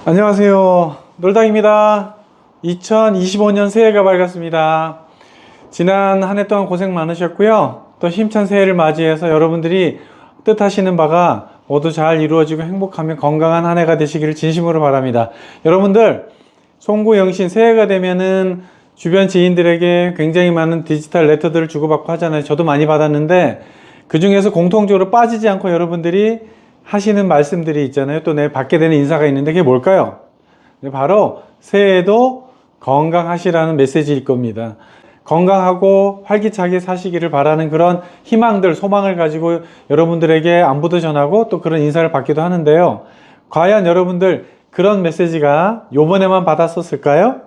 안녕하세요. 놀당입니다. 2025년 새해가 밝았습니다. 지난 한 해 동안 고생 많으셨고요. 또 힘찬 새해를 맞이해서 여러분들이 뜻하시는 바가 모두 잘 이루어지고 행복하며 건강한 한 해가 되시기를 진심으로 바랍니다. 여러분들 송구영신 새해가 되면은 주변 지인들에게 굉장히 많은 디지털 레터들을 주고받고 하잖아요. 저도 많이 받았는데 그 중에서 공통적으로 빠지지 않고 여러분들이 하시는 말씀들이 있잖아요. 또 내 받게 되는 인사가 있는데 그게 뭘까요? 바로 새해에도 건강하시라는 메시지일 겁니다. 건강하고 활기차게 사시기를 바라는 그런 희망들, 소망을 가지고 여러분들에게 안부도 전하고 또 그런 인사를 받기도 하는데요. 과연 여러분들 그런 메시지가 요번에만 받았었을까요?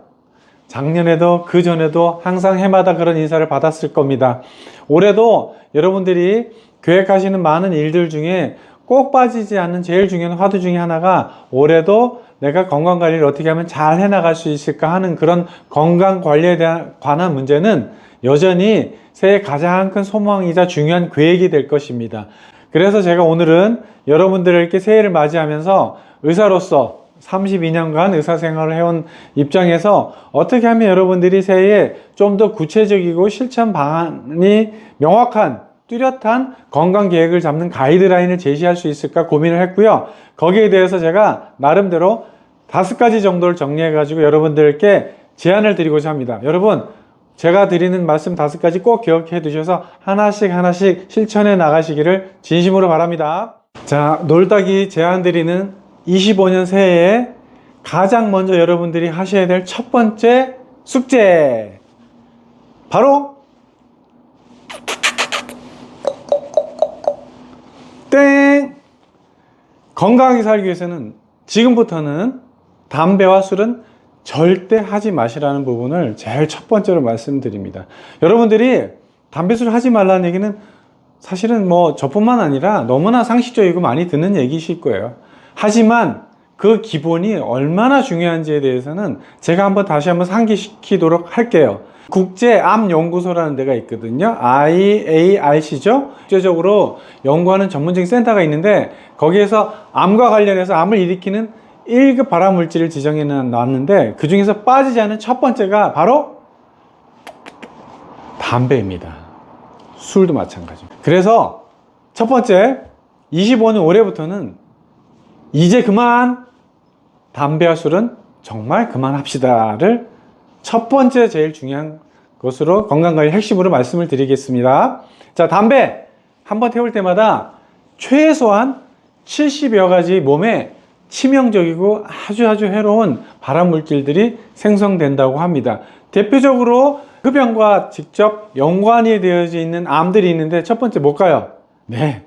작년에도 그 전에도 항상 해마다 그런 인사를 받았을 겁니다. 올해도 여러분들이 계획하시는 많은 일들 중에 꼭 빠지지 않는 제일 중요한 화두 중에 하나가 올해도 내가 건강관리를 어떻게 하면 잘 해나갈 수 있을까 하는 그런 건강관리에 관한 문제는 여전히 새해 가장 큰 소망이자 중요한 계획이 될 것입니다. 그래서 제가 오늘은 여러분들에게 새해를 맞이하면서 의사로서 32년간 의사생활을 해온 입장에서 어떻게 하면 여러분들이 새해에 좀 더 구체적이고 실천 방안이 명확한 뚜렷한 건강 계획을 잡는 가이드라인을 제시할 수 있을까 고민을 했고요. 거기에 대해서 제가 나름대로 5가지 정도를 정리해 가지고 여러분들께 제안을 드리고자 합니다. 여러분 제가 드리는 말씀 5가지 꼭 기억해 두셔서 하나씩 실천해 나가시기를 진심으로 바랍니다. 자, 놀다기 제안 드리는 25년 새해에 가장 먼저 여러분들이 하셔야 될 첫 번째 숙제, 바로 땡! 건강하게 살기 위해서는 지금부터는 담배와 술은 절대 하지 마시라는 부분을 제일 첫 번째로 말씀드립니다. 여러분들이 담배, 술 하지 말라는 얘기는 사실은 뭐 저뿐만 아니라 너무나 상식적이고 많이 듣는 얘기실 거예요. 하지만 그 기본이 얼마나 중요한지에 대해서는 제가 다시 한번 상기시키도록 할게요. 국제암연구소라는 데가 있거든요. IARC죠. 국제적으로 연구하는 전문적인 센터가 있는데 거기에서 암과 관련해서 암을 일으키는 1급 발암물질을 지정해 놨는데 그 중에서 빠지지 않은 첫 번째가 바로 담배입니다. 술도 마찬가지입니다. 그래서 첫 번째 25년 올해부터는 이제 그만 담배와 술은 정말 그만합시다를 첫 번째 제일 중요한 것으로 건강관리 핵심으로 말씀을 드리겠습니다. 자, 담배 한번 태울 때마다 최소한 70여 가지 몸에 치명적이고 아주 해로운 발암물질들이 생성된다고 합니다. 대표적으로 흡연과 직접 연관이 되어져 있는 암들이 있는데 첫 번째 뭘까요? 네,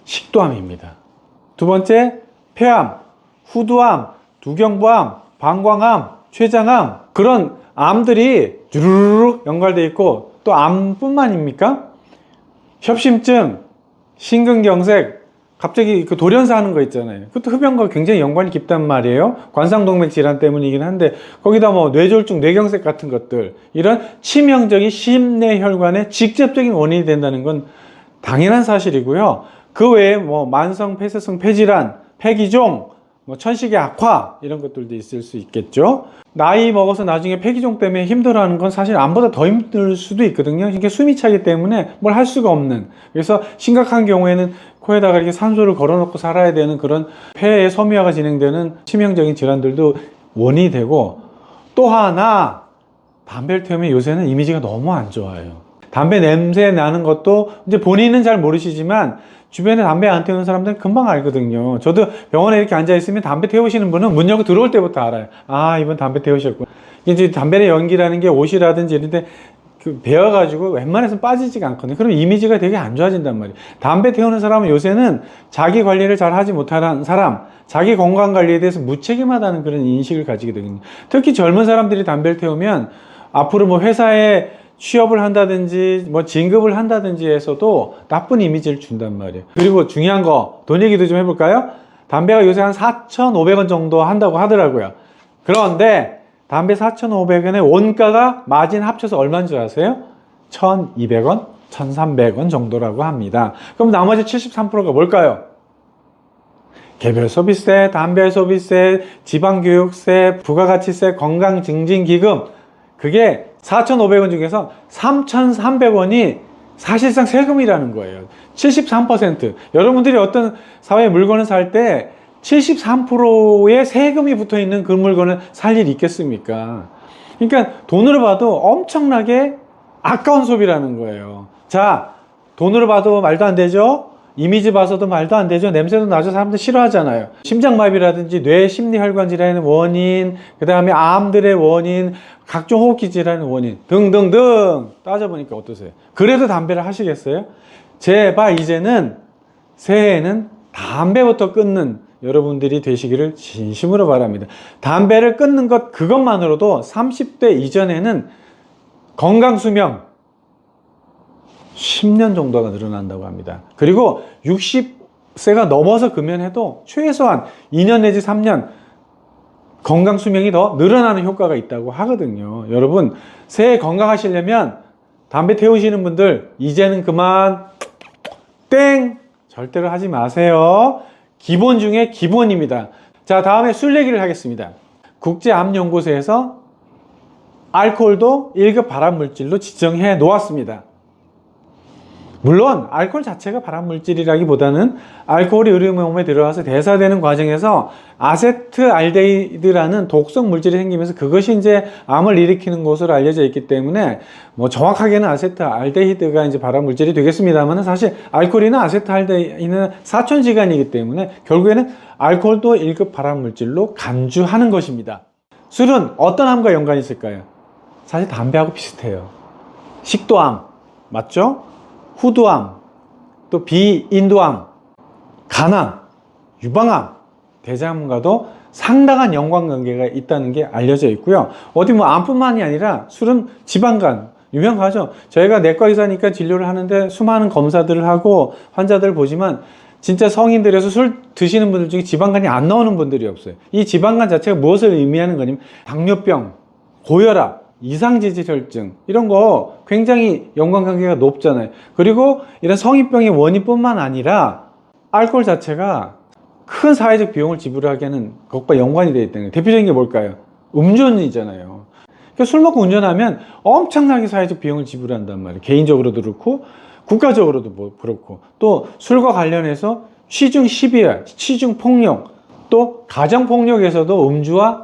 식도암입니다. 두 번째 폐암, 후두암, 두경부암, 방광암, 췌장암, 그런 암들이 주르륵 연관되어 있고 또 암뿐만입니까? 협심증, 심근경색, 갑자기 그 돌연사 하는 거 있잖아요. 그것도 흡연과 굉장히 연관이 깊단 말이에요. 관상동맥 질환 때문이긴 한데 거기다 뭐 뇌졸중, 뇌경색 같은 것들, 이런 치명적인 심내혈관의 직접적인 원인이 된다는 건 당연한 사실이고요. 그 외에 뭐 만성 폐쇄성 폐질환, 폐기종, 뭐 천식의 악화, 이런 것들도 있을 수 있겠죠. 나이 먹어서 나중에 폐기종 때문에 힘들어하는 건 사실 암보다 더 힘들 수도 있거든요. 이게 숨이 차기 때문에 뭘 할 수가 없는, 그래서 심각한 경우에는 코에다가 이렇게 산소를 걸어놓고 살아야 되는 그런 폐의 섬유화가 진행되는 치명적인 질환들도 원인이 되고, 또 하나 담배를 태우면 요새는 이미지가 너무 안 좋아요. 담배 냄새 나는 것도 이제 본인은 잘 모르시지만 주변에 담배 안 태우는 사람들은 금방 알거든요. 저도 병원에 이렇게 앉아있으면 담배 태우시는 분은 문 열고 들어올 때부터 알아요. 아, 이분 담배 태우셨구나. 이제 담배의 연기라는 게 옷이라든지 이런데 배어가지고 웬만해서는 빠지지가 않거든요. 그럼 이미지가 되게 안 좋아진단 말이에요. 담배 태우는 사람은 요새는 자기 관리를 잘 하지 못하는 사람, 자기 건강 관리에 대해서 무책임하다는 그런 인식을 가지게 되거든요. 특히 젊은 사람들이 담배를 태우면 앞으로 뭐 회사에 취업을 한다든지 뭐 진급을 한다든지 해서도 나쁜 이미지를 준단 말이에요. 그리고 중요한 거, 돈 얘기도 좀 해볼까요? 담배가 요새 한 4,500원 정도 한다고 하더라고요. 그런데 담배 4,500원의 원가가 마진 합쳐서 얼마인 줄 아세요? 1,200원, 1,300원 정도라고 합니다. 그럼 나머지 73%가 뭘까요? 개별 소비세, 담배 소비세, 지방교육세, 부가가치세, 건강증진기금, 그게 4,500원 중에서 3,300원이 사실상 세금이라는 거예요. 73%. 여러분들이 어떤 사회 물건을 살 때 73%의 세금이 붙어 있는 그 물건을 살 일이 있겠습니까? 그러니까 돈으로 봐도 엄청나게 아까운 소비라는 거예요. 자, 돈으로 봐도 말도 안 되죠? 이미지 봐서도 말도 안 되죠? 냄새도 나죠? 사람들 싫어하잖아요. 심장마비라든지 뇌 심리혈관 질환의 원인, 그 다음에 암들의 원인, 각종 호흡기 질환의 원인 등등등 따져보니까 어떠세요? 그래도 담배를 하시겠어요? 제발 이제는 새해에는 담배부터 끊는 여러분들이 되시기를 진심으로 바랍니다. 담배를 끊는 것 그것만으로도 30대 이전에는 건강수명 10년 정도가 늘어난다고 합니다. 그리고 60세가 넘어서 금연해도 최소한 2년 내지 3년 건강수명이 더 늘어나는 효과가 있다고 하거든요. 여러분, 새해 건강하시려면 담배 태우시는 분들 이제는 그만 땡! 절대로 하지 마세요. 기본 중에 기본입니다. 자, 다음에 술 얘기를 하겠습니다. 국제암연구소에서 알코올도 1급 발암물질로 지정해 놓았습니다. 물론 알코올 자체가 발암물질이라기보다는 알코올이 우리 몸에 들어와서 대사되는 과정에서 아세트알데히드라는 독성 물질이 생기면서 그것이 이제 암을 일으키는 것으로 알려져 있기 때문에 뭐 정확하게는 아세트알데히드가 이제 발암물질이 되겠습니다만 사실 알코올이나 아세트알데히드는 사촌지간이기 때문에 결국에는 알코올도 1급 발암물질로 간주하는 것입니다. 술은 어떤 암과 연관이 있을까요? 사실 담배하고 비슷해요. 식도암 맞죠? 후두암, 또 비인두암, 간암, 유방암, 대장암과도 상당한 연관관계가 있다는 게 알려져 있고요. 어디 뭐 암뿐만이 아니라 술은 지방간, 유명하죠. 저희가 내과 의사니까 진료를 하는데 수많은 검사들을 하고 환자들을 보지만 진짜 성인들에서 술 드시는 분들 중에 지방간이 안 나오는 분들이 없어요. 이 지방간 자체가 무엇을 의미하는 거냐면 당뇨병, 고혈압, 이상지질혈증 이런 거 굉장히 연관관계가 높잖아요. 그리고 이런 성인병의 원인뿐만 아니라 알코올 자체가 큰 사회적 비용을 지불하게 하는 것과 연관이 되어 있다는 거예요. 대표적인 게 뭘까요? 음주운전이잖아요. 그러니까 술 먹고 운전하면 엄청나게 사회적 비용을 지불한단 말이에요. 개인적으로도 그렇고 국가적으로도 뭐 그렇고 또 술과 관련해서 취중 시비알, 취중 폭력 또 가정 폭력에서도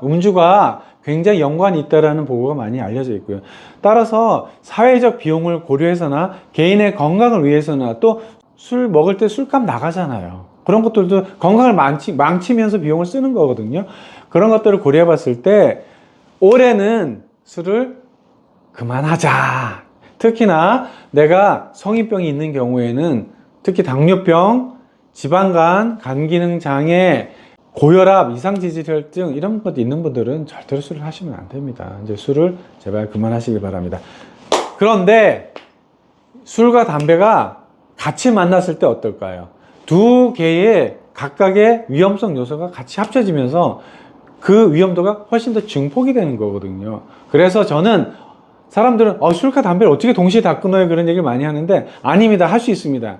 음주가 굉장히 연관이 있다는 보고가 많이 알려져 있고요. 따라서 사회적 비용을 고려해서나 개인의 건강을 위해서나 또 술 먹을 때 술값 나가잖아요. 그런 것들도 건강을 망치면서 비용을 쓰는 거거든요. 그런 것들을 고려해 봤을 때 올해는 술을 그만하자. 특히나 내가 성인병이 있는 경우에는 특히 당뇨병, 지방간, 간기능장애, 고혈압, 이상지질혈증 이런 것 있는 분들은 절대로 술을 하시면 안 됩니다. 이제 술을 제발 그만하시길 바랍니다. 그런데 술과 담배가 같이 만났을 때 어떨까요? 두 개의 각각의 위험성 요소가 같이 합쳐지면서 그 위험도가 훨씬 더 증폭이 되는 거거든요. 그래서 저는 사람들은 술과 담배를 어떻게 동시에 다 끊어요? 그런 얘기를 많이 하는데 아닙니다. 할 수 있습니다.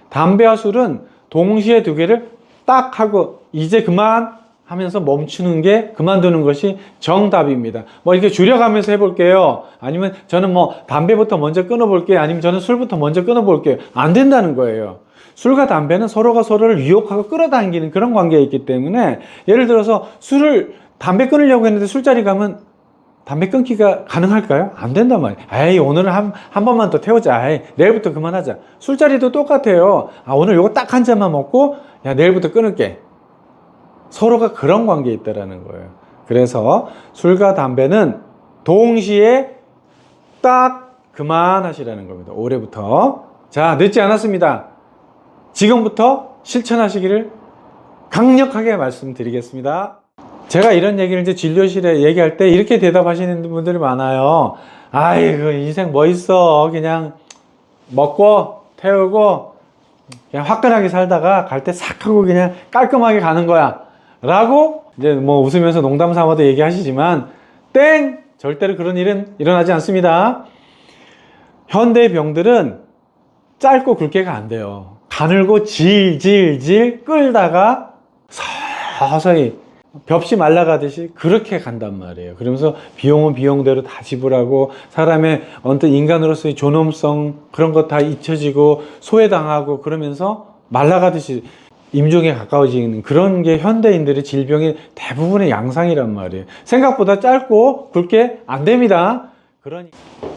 담배와 술은 동시에 두 개를 딱 하고 이제 그만 하면서 멈추는 게 그만두는 것이 정답입니다. 뭐 이렇게 줄여가면서 해볼게요. 아니면 저는 뭐 담배부터 먼저 끊어볼게요. 아니면 저는 술부터 먼저 끊어볼게요. 안 된다는 거예요. 술과 담배는 서로가 서로를 유혹하고 끌어당기는 그런 관계에 있기 때문에 예를 들어서 담배 끊으려고 했는데 술자리 가면 담배 끊기가 가능할까요? 안 된단 말이에요. 에이, 오늘은 한 번만 더 태우자. 에이, 내일부터 그만하자. 술자리도 똑같아요. 오늘 요거 딱 한 잔만 먹고 야, 내일부터 끊을게. 서로가 그런 관계에 있다라는 거예요. 그래서 술과 담배는 동시에 딱 그만하시라는 겁니다. 올해부터. 자, 늦지 않았습니다. 지금부터 실천하시기를 강력하게 말씀드리겠습니다. 제가 이런 얘기를 이제 진료실에 얘기할 때 이렇게 대답하시는 분들이 많아요. 아이고, 인생 뭐 있어. 그냥 먹고 태우고 그냥 화끈하게 살다가 갈 때 싹 하고 그냥 깔끔하게 가는 거야. 라고 이제 뭐 웃으면서 농담 삼아도 얘기하시지만 땡! 절대로 그런 일은 일어나지 않습니다. 현대의 병들은 짧고 굵게가 안 돼요. 가늘고 질질질 끌다가 서서히 벽시 말라가듯이 그렇게 간단 말이에요. 그러면서 비용은 비용대로 다 지불하고 사람의 어떤 인간으로서의 존엄성 그런 거 다 잊혀지고 소외당하고 그러면서 말라가듯이 임종에 가까워지는 그런 게 현대인들의 질병의 대부분의 양상이란 말이에요. 생각보다 짧고 굵게 안 됩니다.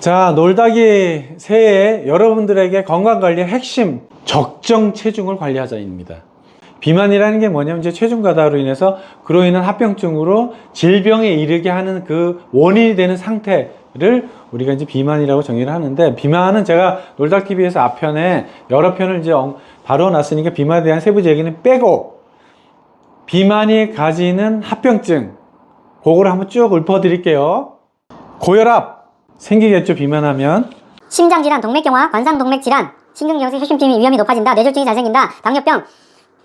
자, 놀다기 새해 여러분들에게 건강관리의 핵심 적정 체중을 관리하자입니다. 비만이라는 게 뭐냐면 이제 체중 과다로 인해서 그로 인한 합병증으로 질병에 이르게 하는 그 원인이 되는 상태를 우리가 이제 비만이라고 정의를 하는데, 비만은 제가 놀다TV에서 앞편에 여러 편을 이제 다뤄놨으니까 비만에 대한 세부적 얘기는 빼고 비만이 가지는 합병증 그거를 한번 쭉 읊어드릴게요. 고혈압 생기겠죠. 비만하면 심장질환, 동맥경화, 관상동맥질환, 신경경색, 혈심증이 위험이 높아진다. 뇌졸중이 잘 생긴다. 당뇨병,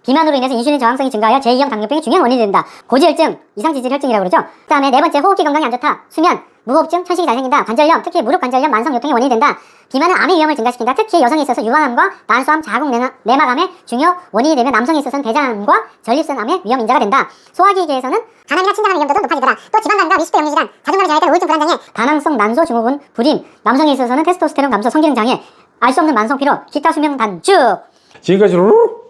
비만으로 인해서 인슐린 저항성이 증가하여 제2형 당뇨병의 중요한 원인이 된다. 고지혈증, 이상지질혈증이라고 그러죠. 그 다음에 네 번째, 호흡기 건강이 안 좋다. 수면, 무호흡증, 천식이 잘 생긴다. 관절염, 특히 무릎 관절염, 만성요통의 원인이 된다. 비만은 암의 위험을 증가시킨다. 특히 여성에 있어서 유방암과 난소암, 자궁 내막암의 중요 원인이 되면 남성에 있어서는 대장암과 전립선암의 위험 인자가 된다. 소화기계에서는 간암이나 침장암의 위험도도 높아지더라. 또 지방간과 미식도 영리질환, 자존감을 저해할 때 우울증 불안장애, 다낭성 난소 증후군, 불임, 남성에 있어서는 테스토스테론 감소, 성기능 장애, 알 수 없는 만성 피로, 기타 수명 단축. 지금까지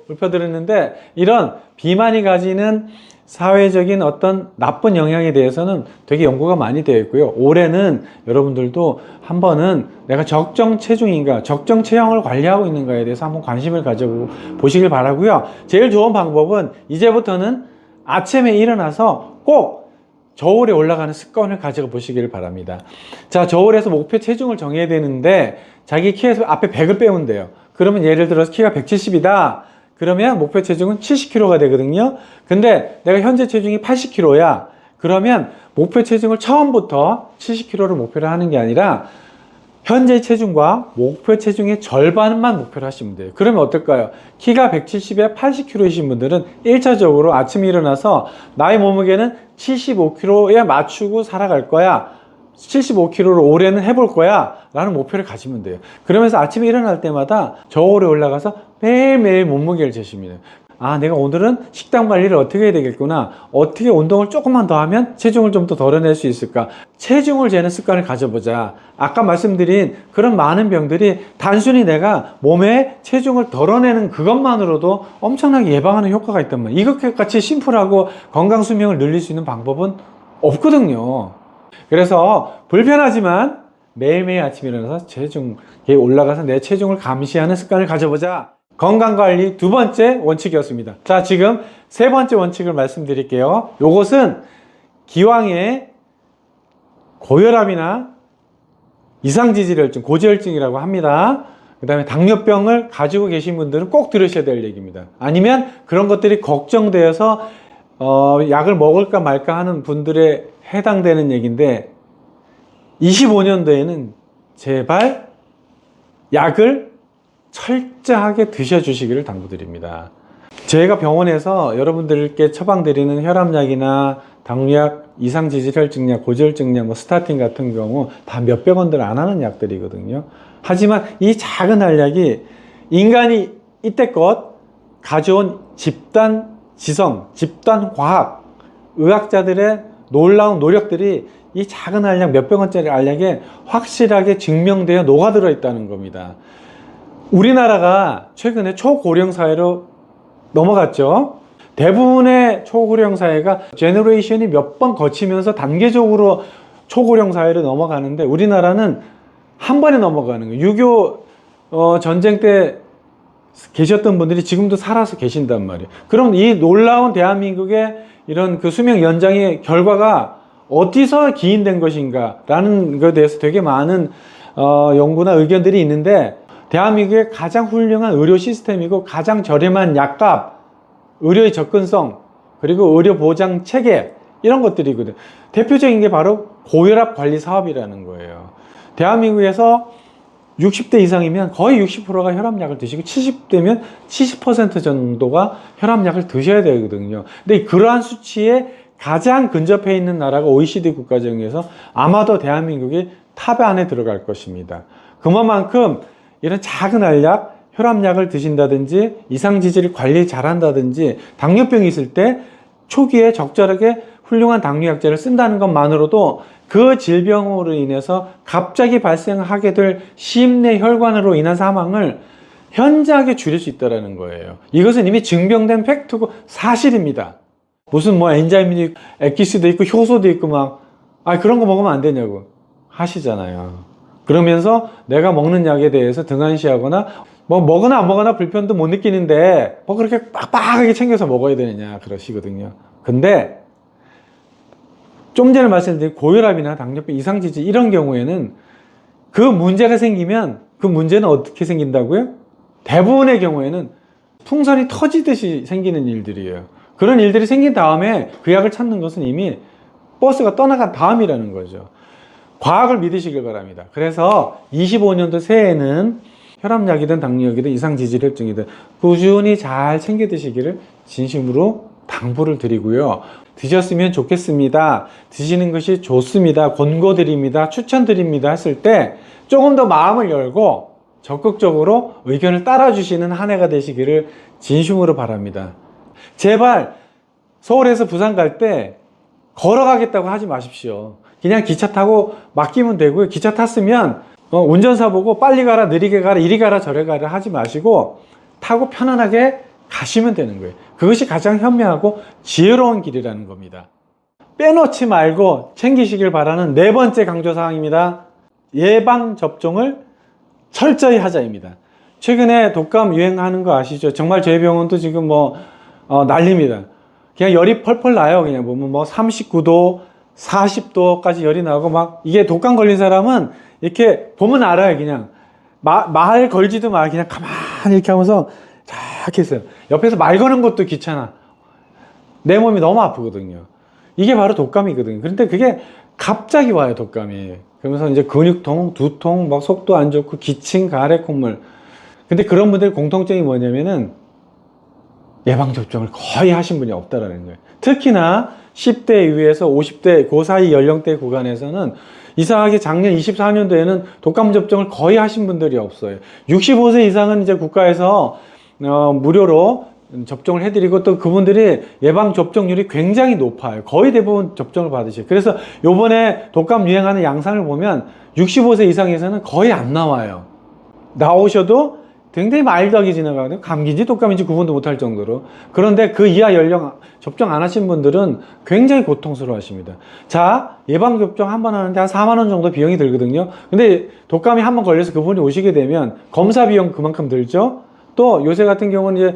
읊어드렸는데 이런 비만이 가지는 사회적인 어떤 나쁜 영향에 대해서는 되게 연구가 많이 되어 있고요. 올해는 여러분들도 한번은 내가 적정 체중인가, 적정 체형을 관리하고 있는가에 대해서 한번 관심을 가져보시길 바라고요. 제일 좋은 방법은 이제부터는 아침에 일어나서 꼭 저울에 올라가는 습관을 가지고 보시길 바랍니다. 자, 저울에서 목표 체중을 정해야 되는데 자기 키에서 앞에 100을 빼면 돼요. 그러면 예를 들어서 키가 170이다. 그러면 목표 체중은 70kg가 되거든요. 근데 내가 현재 체중이 80kg야. 그러면 목표 체중을 처음부터 70kg를 목표로 하는 게 아니라 현재 체중과 목표 체중의 절반만 목표로 하시면 돼요. 그러면 어떨까요? 키가 170에 80kg이신 분들은 1차적으로 아침에 일어나서 나의 몸무게는 75kg에 맞추고 살아갈 거야. 75kg를 올해는 해볼 거야 라는 목표를 가지면 돼요. 그러면서 아침에 일어날 때마다 저울에 올라가서 매일매일 몸무게를 재십니다. 아, 내가 오늘은 식단 관리를 어떻게 해야 되겠구나, 어떻게 운동을 조금만 더 하면 체중을 좀 더 덜어낼 수 있을까, 체중을 재는 습관을 가져보자. 아까 말씀드린 그런 많은 병들이 단순히 내가 몸에 체중을 덜어내는 그것만으로도 엄청나게 예방하는 효과가 있단 말이에요. 이것같이 심플하고 건강 수명을 늘릴 수 있는 방법은 없거든요. 그래서 불편하지만 매일매일 아침에 일어나서 체중에 올라가서 내 체중을 감시하는 습관을 가져보자. 건강관리 두 번째 원칙이었습니다. 자, 지금 세 번째 원칙을 말씀드릴게요. 요것은 기왕에 고혈압이나 이상지질혈증, 고지혈증이라고 합니다. 그 다음에 당뇨병을 가지고 계신 분들은 꼭 들으셔야 될 얘기입니다. 아니면 그런 것들이 걱정되어서 약을 먹을까 말까 하는 분들에 해당되는 얘기인데, 25년도에는 제발 약을 철저하게 드셔주시기를 당부드립니다. 제가 병원에서 여러분들께 처방드리는 혈압약이나 당뇨약, 이상지질혈증약, 고지혈증약, 스타틴 같은 경우 다 몇백 원들 안 하는 약들이거든요. 하지만 이 작은 알약이 인간이 이때껏 가져온 집단 지성, 집단 과학, 의학자들의 놀라운 노력들이 이 작은 알약, 몇백 원짜리 알약에 확실하게 증명되어 녹아들어 있다는 겁니다. 우리나라가 최근에 초고령 사회로 넘어갔죠. 대부분의 초고령 사회가 제너레이션이 몇 번 거치면서 단계적으로 초고령 사회로 넘어가는데, 우리나라는 한 번에 넘어가는 거예요. 6.25 전쟁 때 계셨던 분들이 지금도 살아서 계신단 말이에요. 그럼 이 놀라운 대한민국의 이런 그 수명 연장의 결과가 어디서 기인된 것인가 라는 것에 대해서 되게 많은 연구나 의견들이 있는데, 대한민국의 가장 훌륭한 의료 시스템이고 가장 저렴한 약값, 의료의 접근성, 그리고 의료 보장 체계, 이런 것들이거든요. 대표적인 게 바로 고혈압 관리 사업이라는 거예요. 대한민국에서 60대 이상이면 거의 60%가 혈압약을 드시고 70대면 70% 정도가 혈압약을 드셔야 되거든요. 근데 그러한 수치에 가장 근접해 있는 나라가 OECD 국가 중에서 아마도 대한민국이 탑 안에 들어갈 것입니다. 그만큼 이런 작은 알약, 혈압약을 드신다든지 이상지질을 관리 잘한다든지 당뇨병이 있을 때 초기에 적절하게 훌륭한 당뇨약제를 쓴다는 것만으로도 그 질병으로 인해서 갑자기 발생하게 될 심내 혈관으로 인한 사망을 현저하게 줄일 수 있다는 거예요. 이것은 이미 증명된 팩트고 사실입니다. 무슨 뭐 엔자임도 있고 엑기스도 있고 효소도 있고 막 그런 거 먹으면 안 되냐고 하시잖아요. 그러면서 내가 먹는 약에 대해서 등한시하거나 뭐 먹으나 안 먹으나 불편도 못 느끼는데 뭐 그렇게 빡빡하게 챙겨서 먹어야 되느냐 그러시거든요. 근데 좀 전에 말씀드린 고혈압이나 당뇨병, 이상지질 이런 경우에는 그 문제가 생기면 그 문제는 어떻게 생긴다고요? 대부분의 경우에는 풍선이 터지듯이 생기는 일들이에요. 그런 일들이 생긴 다음에 그 약을 찾는 것은 이미 버스가 떠나간 다음이라는 거죠. 과학을 믿으시길 바랍니다. 그래서 25년도 새해에는 혈압약이든 당뇨약이든 이상지질혈증이든 꾸준히 잘 챙겨 드시기를 진심으로 당부를 드리고요. 드셨으면 좋겠습니다. 드시는 것이 좋습니다. 권고드립니다. 추천드립니다. 했을 때 조금 더 마음을 열고 적극적으로 의견을 따라주시는 한 해가 되시기를 진심으로 바랍니다. 제발 서울에서 부산 갈 때 걸어가겠다고 하지 마십시오. 그냥 기차 타고 맡기면 되고요. 기차 탔으면 운전사 보고 빨리 가라, 느리게 가라, 이리 가라, 저리 가라 하지 마시고 타고 편안하게 가시면 되는 거예요. 그것이 가장 현명하고 지혜로운 길이라는 겁니다. 빼놓지 말고 챙기시길 바라는 네 번째 강조사항입니다. 예방접종을 철저히 하자입니다. 최근에 독감 유행하는 거 아시죠? 정말 저희 병원도 지금 난립니다. 그냥 열이 펄펄 나요. 그냥 보면 39도, 40도까지 열이 나고 이게 독감 걸린 사람은 이렇게 보면 알아요. 그냥 말 걸지도 마. 그냥 가만히 이렇게 하면서 쫙 했어요. 옆에서 말 거는 것도 귀찮아. 내 몸이 너무 아프거든요. 이게 바로 독감이거든요. 그런데 그게 갑자기 와요, 독감이. 그러면서 이제 근육통, 두통, 속도 안 좋고 기침, 가래, 콧물. 근데 그런 분들 공통점이 뭐냐면은 예방접종을 거의 하신 분이 없다라는 거예요. 특히나 10대 이후에서 50대 그 사이 연령대 구간에서는 이상하게 작년 24년도에는 독감 접종을 거의 하신 분들이 없어요. 65세 이상은 이제 국가에서 무료로 접종을 해드리고 또 그분들이 예방 접종률이 굉장히 높아요. 거의 대부분 접종을 받으셔요. 그래서 요번에 독감 유행하는 양상을 보면 65세 이상에서는 거의 안 나와요. 나오셔도 굉장히 마일드하게 지나가거든요. 감기인지 독감인지 구분도 못할 정도로. 그런데 그 이하 연령 접종 안 하신 분들은 굉장히 고통스러워 하십니다. 자, 예방접종 한 번 하는데 한 4만 원 정도 비용이 들거든요. 근데 독감이 한 번 걸려서 그분이 오시게 되면 검사 비용 그만큼 들죠. 또 요새 같은 경우는 이제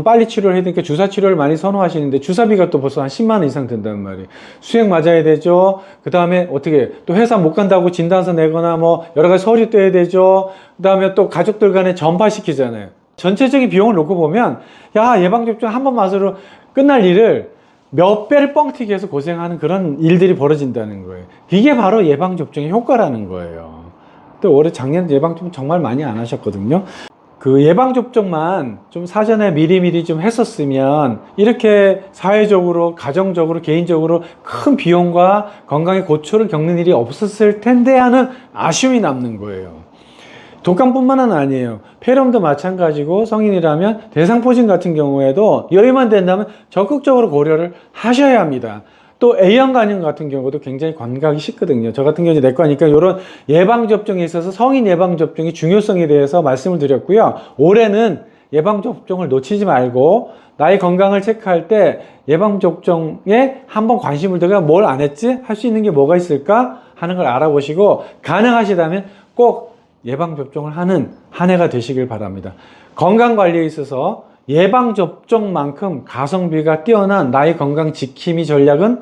빨리 치료를 해야 되니까 주사 치료를 많이 선호하시는데 주사비가 또 벌써 한 10만 원 이상 든단 말이에요. 수액 맞아야 되죠. 그 다음에 어떻게 또 회사 못 간다고 진단서 내거나 여러 가지 서류 떼야 되죠. 그 다음에 또 가족들 간에 전파시키잖아요. 전체적인 비용을 놓고 보면 예방접종 한 번 맞으로 끝날 일을 몇 배를 뻥튀기 해서 고생하는 그런 일들이 벌어진다는 거예요. 이게 바로 예방접종의 효과라는 거예요. 또 올해 작년 예방접종 정말 많이 안 하셨거든요. 그 예방접종만 좀 사전에 미리미리 좀 했었으면 이렇게 사회적으로, 가정적으로, 개인적으로 큰 비용과 건강의 고초를 겪는 일이 없었을 텐데 하는 아쉬움이 남는 거예요. 독감뿐만은 아니에요. 폐렴도 마찬가지고 성인이라면 대상포진 같은 경우에도 여유만 된다면 적극적으로 고려를 하셔야 합니다. 또 A형 간염 같은 경우도 굉장히 관가하기 쉽거든요. 저 같은 경우는 내과니까 이런 예방접종에 있어서 성인 예방접종의 중요성에 대해서 말씀을 드렸고요. 올해는 예방접종을 놓치지 말고 나의 건강을 체크할 때 예방접종에 한번 관심을 두고 뭘 안 했지? 할 수 있는 게 뭐가 있을까? 하는 걸 알아보시고 가능하시다면 꼭 예방접종을 하는 한 해가 되시길 바랍니다. 건강관리에 있어서 예방접종만큼 가성비가 뛰어난 나의 건강 지킴이 전략은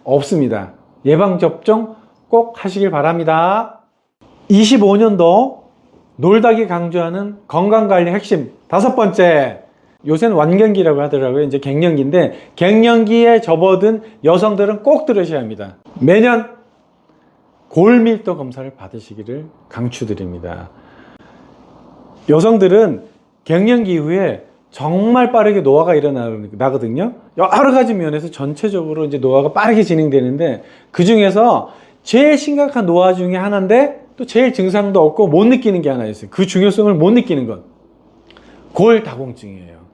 없습니다. 예방접종 꼭 하시길 바랍니다. 25년도 놀다기 강조하는 건강관리 핵심 5번째. 요새는 완경기라고 하더라고요. 이제 갱년기인데 갱년기에 접어든 여성들은 꼭 들으셔야 합니다. 매년 골밀도 검사를 받으시기를 강추드립니다. 여성들은 갱년기 이후에 정말 빠르게 노화가 일어나거든요. 여러 가지 면에서 전체적으로 이제 노화가 빠르게 진행되는데 그 중에서 제일 심각한 노화 중에 하나인데 또 제일 증상도 없고 못 느끼는 게 하나 있어요. 그 중요성을 못 느끼는 것. 골다공증이에요.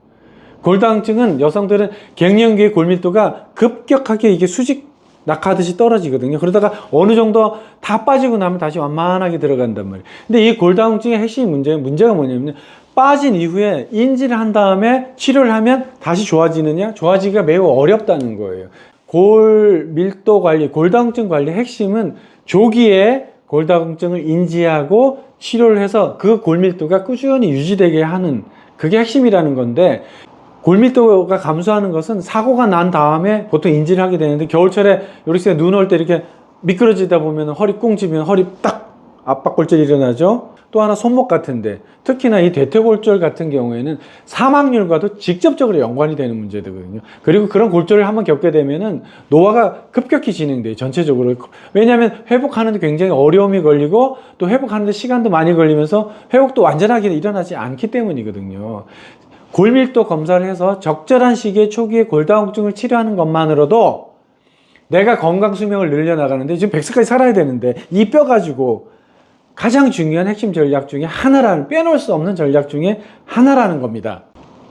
골다공증은 여성들은 갱년기의 골밀도가 급격하게 이게 수직 낙하듯이 떨어지거든요. 그러다가 어느 정도 다 빠지고 나면 다시 완만하게 들어간단 말이에요. 근데 이 골다공증의 핵심 문제가 뭐냐면 빠진 이후에 인지를 한 다음에 치료를 하면 다시 좋아지느냐? 좋아지기가 매우 어렵다는 거예요. 골밀도 관리, 골다공증 관리의 핵심은 조기에 골다공증을 인지하고 치료를 해서 그 골밀도가 꾸준히 유지되게 하는 그게 핵심이라는 건데, 골밀도가 감소하는 것은 사고가 난 다음에 보통 인지를 하게 되는데, 겨울철에 요렇게 눈 올 때 이렇게 미끄러지다 보면 허리 꿍 찌면 허리 딱 압박골절이 일어나죠. 또 하나 손목 같은데, 특히나 이 대퇴골절 같은 경우에는 사망률과도 직접적으로 연관이 되는 문제거든요. 그리고 그런 골절을 한번 겪게 되면은 노화가 급격히 진행돼요, 전체적으로. 왜냐하면 회복하는데 굉장히 어려움이 걸리고 또 회복하는데 시간도 많이 걸리면서 회복도 완전하게 일어나지 않기 때문이거든요. 골밀도 검사를 해서 적절한 시기에 초기에 골다공증을 치료하는 것만으로도 내가 건강 수명을 늘려나가는데, 지금 100세까지 살아야 되는데 이 뼈 가지고 가장 중요한 핵심 전략 중에 하나라는, 빼놓을 수 없는 전략 중에 하나라는 겁니다.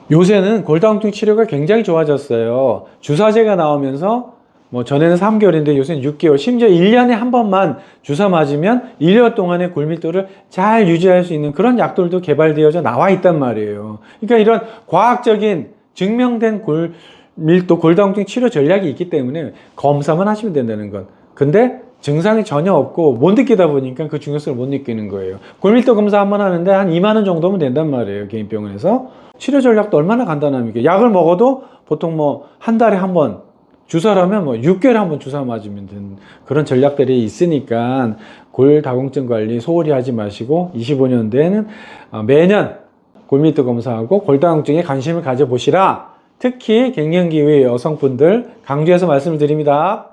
요새는 골다공증 치료가 굉장히 좋아졌어요. 주사제가 나오면서 뭐 전에는 3개월인데 요새는 6개월, 심지어 1년에 한 번만 주사 맞으면 1년 동안의 골밀도를 잘 유지할 수 있는 그런 약들도 개발되어져 나와 있단 말이에요. 그러니까 이런 과학적인 증명된 골밀도 골다공증 치료 전략이 있기 때문에 검사만 하시면 된다는 것. 근데 증상이 전혀 없고 못 느끼다 보니까 그 중요성을 못 느끼는 거예요. 골밀도 검사 한 번 하는데 한 2만 원 정도면 된단 말이에요, 개인 병원에서. 치료 전략도 얼마나 간단합니까? 약을 먹어도 보통 뭐 한 달에 한 번, 주사라면 뭐 6개월에 한 번 주사 맞으면 되는 그런 전략들이 있으니까 골다공증 관리 소홀히 하지 마시고 25년대에는 매년 골밀도 검사하고 골다공증에 관심을 가져보시라. 특히 갱년기 이후의 여성분들 강조해서 말씀을 드립니다.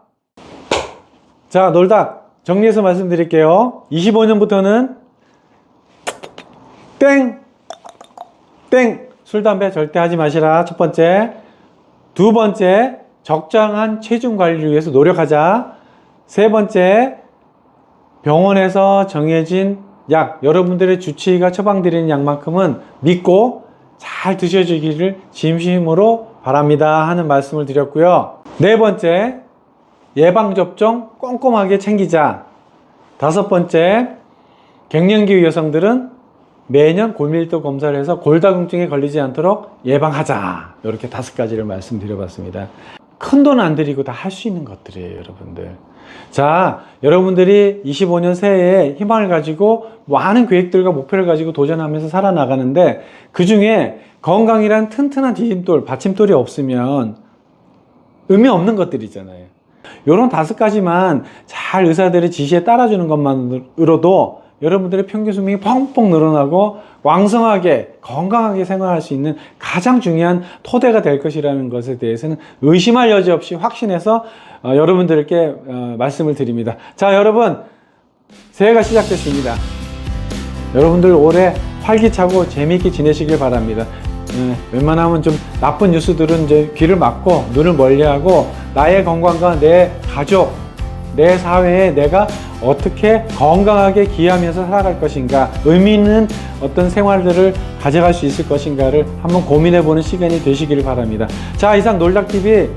자, 놀다 정리해서 말씀드릴게요. 25년부터는 땡! 술, 담배 절대 하지 마시라. 첫 번째. 두 번째, 적정한 체중 관리를 위해서 노력하자. 세 번째, 병원에서 정해진 약, 여러분들의 주치의가 처방드리는 약만큼은 믿고 잘 드셔주기를 진심으로 바랍니다 하는 말씀을 드렸고요. 네 번째, 예방접종 꼼꼼하게 챙기자. 다섯 번째, 갱년기 여성들은 매년 골밀도 검사를 해서 골다공증에 걸리지 않도록 예방하자. 이렇게 5가지를 말씀드려봤습니다. 큰 돈 안 들이고 다 할 수 있는 것들이에요, 여러분들. 자, 여러분들이 25년 새해에 희망을 가지고 많은 계획들과 목표를 가지고 도전하면서 살아나가는데, 그 중에 건강이란 튼튼한 디딤돌, 받침돌이 없으면 의미 없는 것들이잖아요. 요런 5가지만 잘 의사들의 지시에 따라주는 것만으로도 여러분들의 평균 수명이 펑펑 늘어나고 왕성하게 건강하게 생활할 수 있는 가장 중요한 토대가 될 것이라는 것에 대해서는 의심할 여지 없이 확신해서 여러분들께 말씀을 드립니다. 자, 여러분, 새해가 시작됐습니다. 여러분들 올해 활기차고 재미있게 지내시길 바랍니다. 웬만하면 좀 나쁜 뉴스들은 이제 귀를 막고 눈을 멀리하고 나의 건강과 내 가족, 내 사회에 내가 어떻게 건강하게 기여하면서 살아갈 것인가, 의미 있는 어떤 생활들을 가져갈 수 있을 것인가를 한번 고민해보는 시간이 되시기를 바랍니다. 자, 이상 놀락TV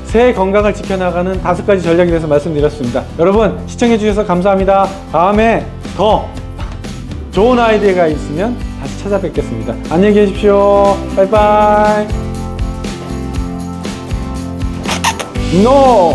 새해 건강을 지켜나가는 5가지 전략에 대해서 말씀드렸습니다. 여러분, 시청해주셔서 감사합니다. 다음에 더 좋은 아이디어가 있으면 다시 찾아뵙겠습니다. 안녕히 계십시오. 바이바이. No!